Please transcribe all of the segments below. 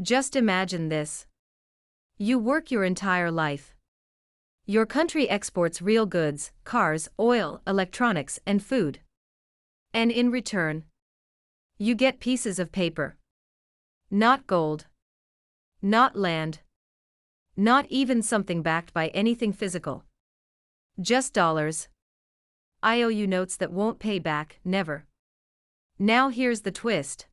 Just imagine this. You work your entire life. Your country exports real goods, cars, oil, electronics, and food. And in return, you get pieces of paper. Not gold. Not land. Not even something backed by anything physical. Just dollars. IOU notes that won't pay back, never. Now here's the twist.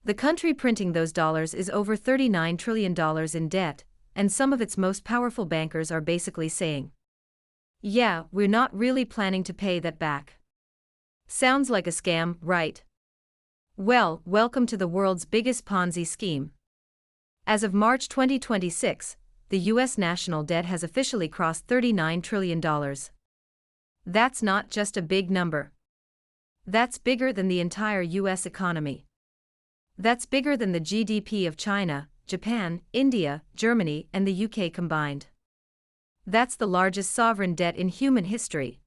The country printing those dollars is over $39 trillion in debt, and some of its most powerful bankers are basically saying, yeah, we're not really planning to pay that back. Sounds like a scam, right? Well, welcome to the world's biggest Ponzi scheme. As of March 2026, the U.S. national debt has officially crossed $39 trillion. That's not just a big number. That's bigger than the entire U.S. economy. That's bigger than the GDP of China, Japan, India, Germany, and the UK combined. That's the largest sovereign debt in human history.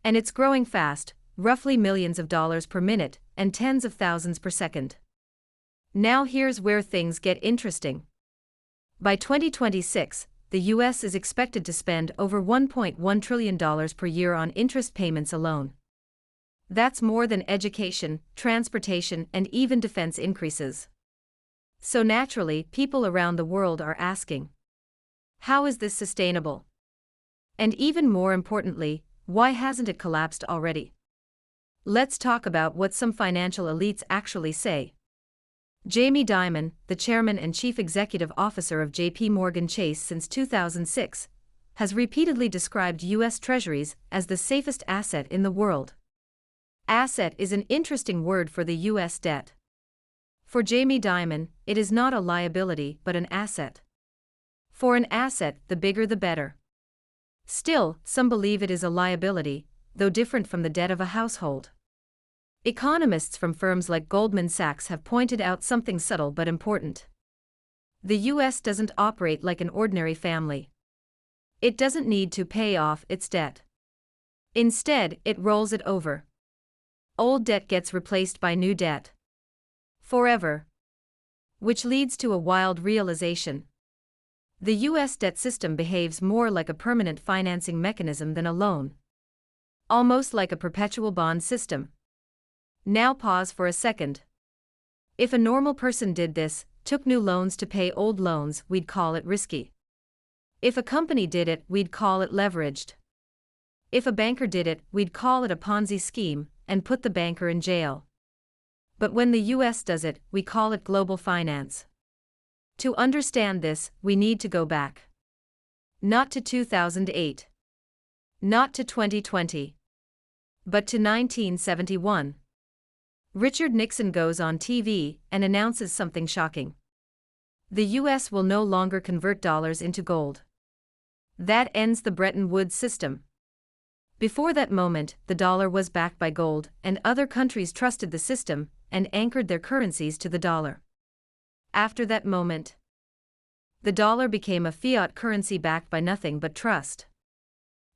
And it's growing fast, roughly millions of dollars per minute, and tens of thousands per second. Now here's where things get interesting. By 2026, the U.S. is expected to spend over $1.1 trillion per year on interest payments alone. That's more than education, transportation, and even defense increases. So naturally, people around the world are asking, how is this sustainable? And even more importantly, why hasn't it collapsed already? Let's talk about what some financial elites actually say. Jamie Dimon, the chairman and chief executive officer of J.P. Morgan Chase since 2006, has repeatedly described U.S. Treasuries as the safest asset in the world. Asset is an interesting word for the U.S. debt. For Jamie Dimon, it is not a liability but an asset. For an asset, the bigger the better. Still, some believe it is a liability, though different from the debt of a household. Economists from firms like Goldman Sachs have pointed out something subtle but important. The U.S. doesn't operate like an ordinary family. It doesn't need to pay off its debt. Instead, it rolls it over. Old debt gets replaced by new debt. Forever. Which leads to a wild realization. The U.S. debt system behaves more like a permanent financing mechanism than a loan. Almost like a perpetual bond system. Now pause for a second. If a normal person did this, took new loans to pay old loans, we'd call it risky. If a company did it, we'd call it leveraged. If a banker did it, we'd call it a Ponzi scheme, and put the banker in jail. But when the U.S. does it, we call it global finance. To understand this, we need to go back. Not to 2008. Not to 2020. But to 1971. Richard Nixon goes on TV and announces something shocking. The U.S. will no longer convert dollars into gold. That ends the Bretton Woods system. Before that moment, the dollar was backed by gold, and other countries trusted the system and anchored their currencies to the dollar. After that moment, the dollar became a fiat currency backed by nothing but trust.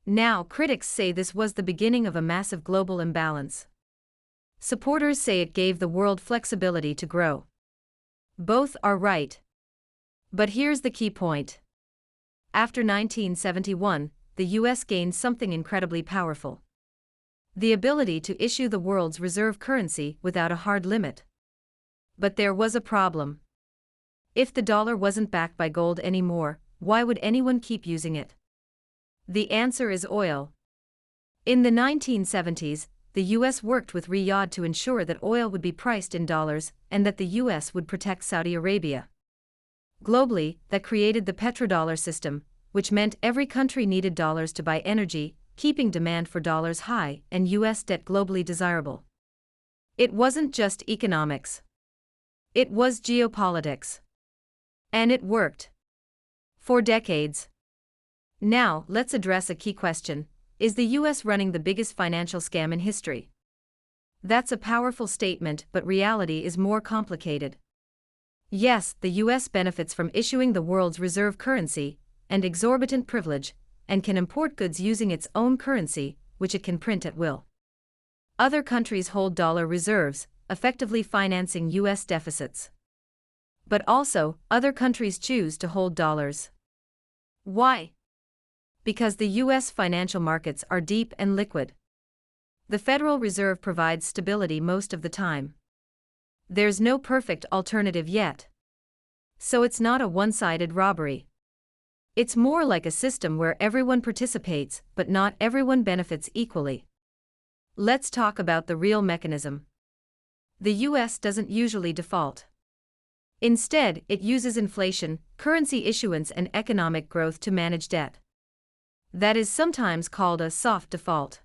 Now, critics say this was the beginning of a massive global imbalance. Supporters say it gave the world flexibility to grow. Both are right. But here's the key point. After 1971, the U.S. gained something incredibly powerful. The ability to issue the world's reserve currency without a hard limit. But there was a problem. If the dollar wasn't backed by gold anymore, why would anyone keep using it? The answer is oil. In the 1970s, the U.S. worked with Riyadh to ensure that oil would be priced in dollars and that the U.S. would protect Saudi Arabia. Globally, that created the petrodollar system, which meant every country needed dollars to buy energy, keeping demand for dollars high and U.S. debt globally desirable. It wasn't just economics. It was geopolitics. And it worked. For decades. Now, let's address a key question. Is the U.S. running the biggest financial scam in history? That's a powerful statement, but reality is more complicated. Yes, the U.S. benefits from issuing the world's reserve currency, and exorbitant privilege, and can import goods using its own currency, which it can print at will. Other countries hold dollar reserves, effectively financing U.S. deficits. But also, other countries choose to hold dollars. Why? Because the U.S. financial markets are deep and liquid. The Federal Reserve provides stability most of the time. There's no perfect alternative yet. So it's not a one-sided robbery. It's more like a system where everyone participates, but not everyone benefits equally. Let's talk about the real mechanism. The U.S. doesn't usually default. Instead, it uses inflation, currency issuance, and economic growth to manage debt. That is sometimes called a soft default.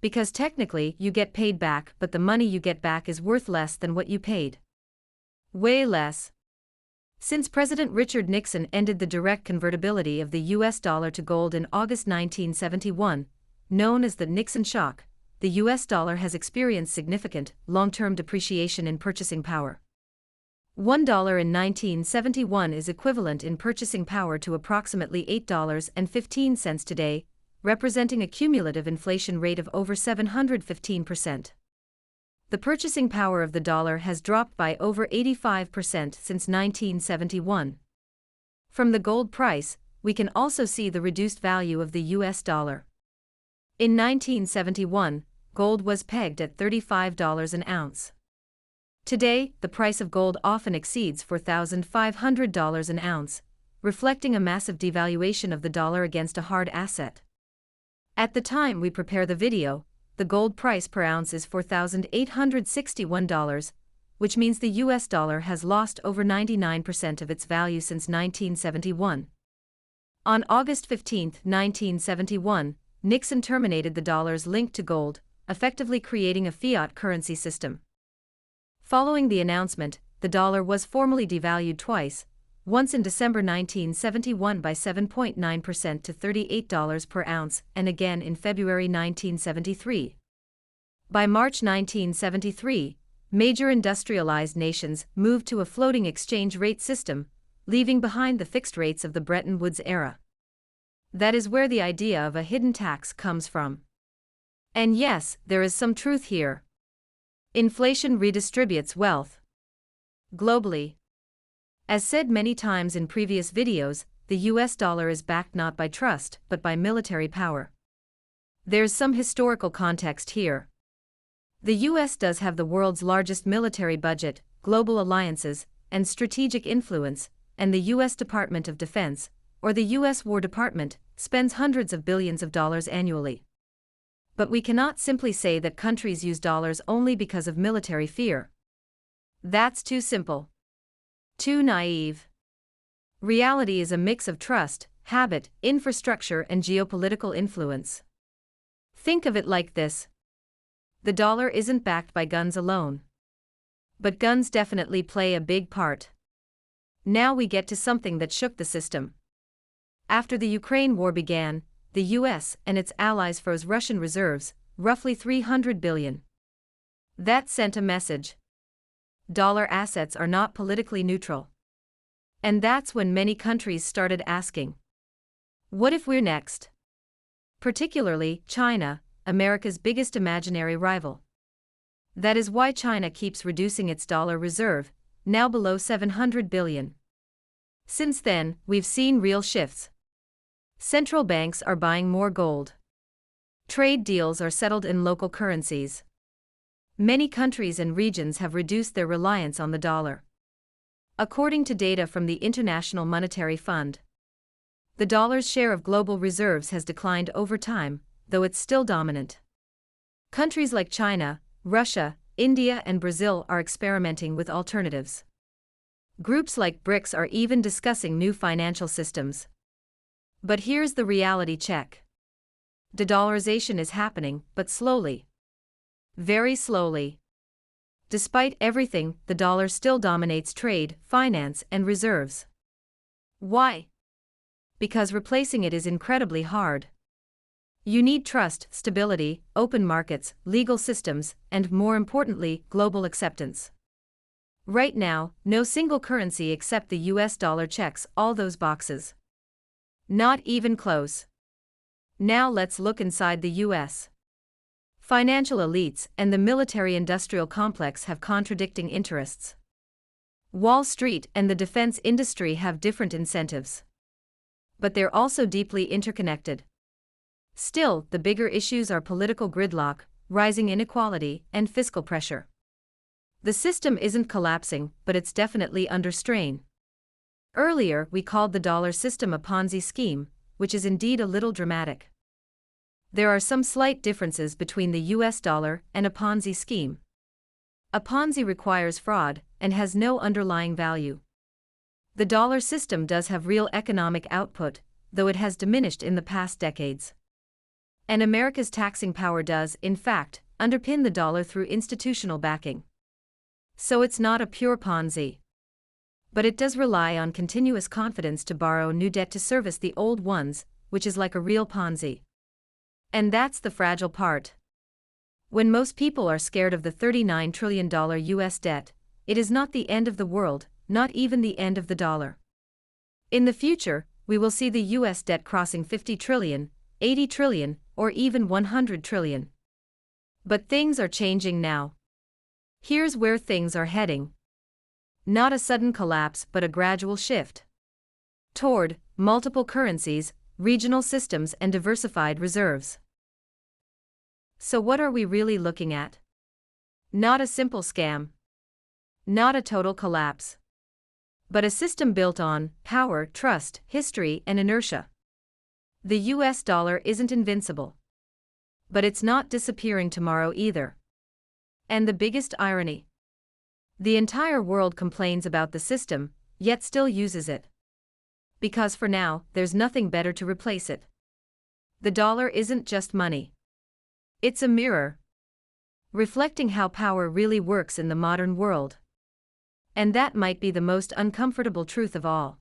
Because technically, you get paid back, but the money you get back is worth less than what you paid. Way less. Since President Richard Nixon ended the direct convertibility of the U.S. dollar to gold in August 1971, known as the Nixon Shock, the U.S. dollar has experienced significant, long-term depreciation in purchasing power. $1 in 1971 is equivalent in purchasing power to approximately $8.15 today, representing a cumulative inflation rate of over 715%. The purchasing power of the dollar has dropped by over 85% since 1971. From the gold price, we can also see the reduced value of the U.S. dollar. In 1971, gold was pegged at $35 an ounce. Today, the price of gold often exceeds $4,500 an ounce, reflecting a massive devaluation of the dollar against a hard asset. At the time we prepare the video, the gold price per ounce is $4,861, which means the US dollar has lost over 99% of its value since 1971. On August 15, 1971, Nixon terminated the dollar's link to gold, effectively creating a fiat currency system. Following the announcement, the dollar was formally devalued twice, once in December 1971 by 7.9% to $38 per ounce, and again in February 1973. By March 1973, major industrialized nations moved to a floating exchange rate system, leaving behind the fixed rates of the Bretton Woods era. That is where the idea of a hidden tax comes from. And yes, there is some truth here. Inflation redistributes wealth globally. As said many times in previous videos, the US dollar is backed not by trust, but by military power. There's some historical context here. The US does have the world's largest military budget, global alliances, and strategic influence, and the US Department of Defense, or the US War Department, spends hundreds of billions of dollars annually. But we cannot simply say that countries use dollars only because of military fear. That's too simple. Too naive. Reality is a mix of trust, habit, infrastructure, and geopolitical influence. Think of it like this. The dollar isn't backed by guns alone. But guns definitely play a big part. Now we get to something that shook the system. After the Ukraine war began, the US and its allies froze Russian reserves, roughly $300 billion. That sent a message. Dollar assets are not politically neutral. And that's when many countries started asking, what if we're next? Particularly China, America's biggest imaginary rival. That is why China keeps reducing its dollar reserve, now below $700 billion. Since then, we've seen real shifts. Central banks are buying more gold. Trade deals are settled in local currencies. Many countries and regions have reduced their reliance on the dollar. According to data from the International Monetary Fund, the dollar's share of global reserves has declined over time, though it's still dominant. Countries like China, Russia, India, and Brazil are experimenting with alternatives. Groups like BRICS are even discussing new financial systems. But here's the reality check. De-dollarization is happening, but slowly. Very slowly. Despite everything, the dollar still dominates trade, finance, and reserves. Why? Because replacing it is incredibly hard. You need trust, stability, open markets, legal systems, and more importantly, global acceptance. Right now, no single currency except the US dollar checks all those boxes. Not even close. Now let's look inside the US. Financial elites and the military-industrial complex have contradicting interests. Wall Street and the defense industry have different incentives. But they're also deeply interconnected. Still, the bigger issues are political gridlock, rising inequality, and fiscal pressure. The system isn't collapsing, but it's definitely under strain. Earlier, we called the dollar system a Ponzi scheme, which is indeed a little dramatic. There are some slight differences between the US dollar and a Ponzi scheme. A Ponzi requires fraud and has no underlying value. The dollar system does have real economic output, though it has diminished in the past decades. And America's taxing power does, in fact, underpin the dollar through institutional backing. So it's not a pure Ponzi. But it does rely on continuous confidence to borrow new debt to service the old ones, which is like a real Ponzi. And that's the fragile part. When most people are scared of the $39 trillion US debt, it is not the end of the world, not even the end of the dollar. In the future, we will see the US debt crossing 50 trillion, 80 trillion, or even 100 trillion. But things are changing now. Here's where things are heading. Not a sudden collapse, but a gradual shift toward multiple currencies, regional systems, and diversified reserves. So what are we really looking at? Not a simple scam. Not a total collapse. But a system built on power, trust, history, and inertia. The US dollar isn't invincible. But it's not disappearing tomorrow either. And the biggest irony: the entire world complains about the system, yet still uses it. Because for now, there's nothing better to replace it. The dollar isn't just money. It's a mirror, reflecting how power really works in the modern world. And that might be the most uncomfortable truth of all.